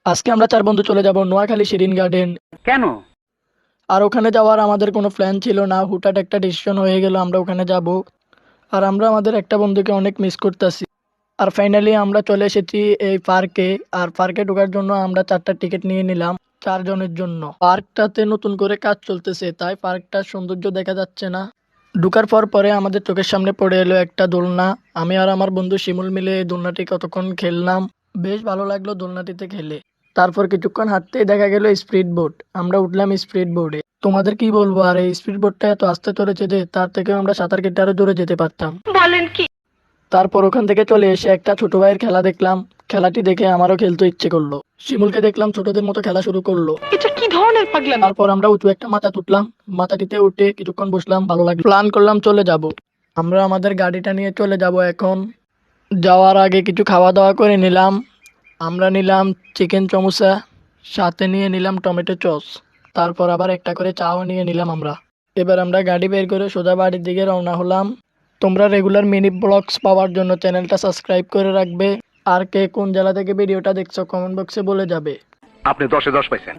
আজকে আমরা 4 বন্ধু চলে যাব নোয়াখালী শিরিন গার্ডেন। কেন? আর ওখানে যাওয়ার আমাদের কোনো প্ল্যান ছিল না, হুটহাট একটা ডিসিশন হয়ে গেল আমরা ওখানে যাব। আর আমরা আমাদের একটা বন্ধুকে অনেক মিস করতেছি। আর ফাইনালি আমরা চলে এসেছি এই পার্কে। আর পার্কে ঢোকার জন্য আমরা 4টা টিকিট নিয়ে নিলাম 4 জনের জন্য। পার্কটাতে নতুন করে কাজ চলতেছে, তাই পার্কটার সৌন্দর্য দেখা যাচ্ছে না। ঢোকার পরে আমাদের চোখের সামনে পড়ে এলো একটা দোলনা। আমি আর আমার বন্ধু শিমুল মিলে এই দোলনাটি কতক্ষণ খেললাম। বেশ ভালো লাগলো দোলনাটিতে খেলে। তারপর কিছুক্ষণ হাঁটতেই দেখা গেল স্পিড বোট। আমরা উঠলাম স্পিড বোর্ডে। তোমাদের কি বলবো, আর এই স্পিড বোটটা এত আস্তে চলেছে যে তার থেকেও আমরা সাঁতার কেটে আরো দূরে যেতে পারতাম। বলেন কি? তারপর ওখান থেকে চলে এসে একটা ছোট ভাইয়ের খেলা দেখলাম। খেলাটি দেখে আমারও খেলতে ইচ্ছে করলো। শিমুলকে দেখলাম ছোটদের মতো খেলা শুরু করলো। এটা কি ধরনের পাগলামি? তারপর আমরা উঁচু একটা মাথা তুললাম। মাথাটিতে উঠে কিছুক্ষণ বসলাম, ভালো লাগলো। প্ল্যান করলাম চলে যাব। আমরা আমাদের গাড়িটা নিয়ে চলে যাব এখন। যাওয়ার আগে কিছু খাওয়া দাওয়া করে নিলাম। আমরা নিলাম চিকেন চমুসা, সাথে নিয়ে নিলাম টমেটো সস। তারপর আবার একটা করে চাও নিয়ে নিলাম আমরা। এবার আমরা গাড়ি বের করে সোজা বাড়ির দিকে রওনা হলাম। তোমরা রেগুলার মিনি ব্লগস পাওয়ার জন্য চ্যানেলটা সাবস্ক্রাইব করে রাখবে। আর কে কোন জেলা থেকে ভিডিওটা দেখছো কমেন্ট বক্সে বলে যাবে। আপনি 10-এ 10 পাইছেন।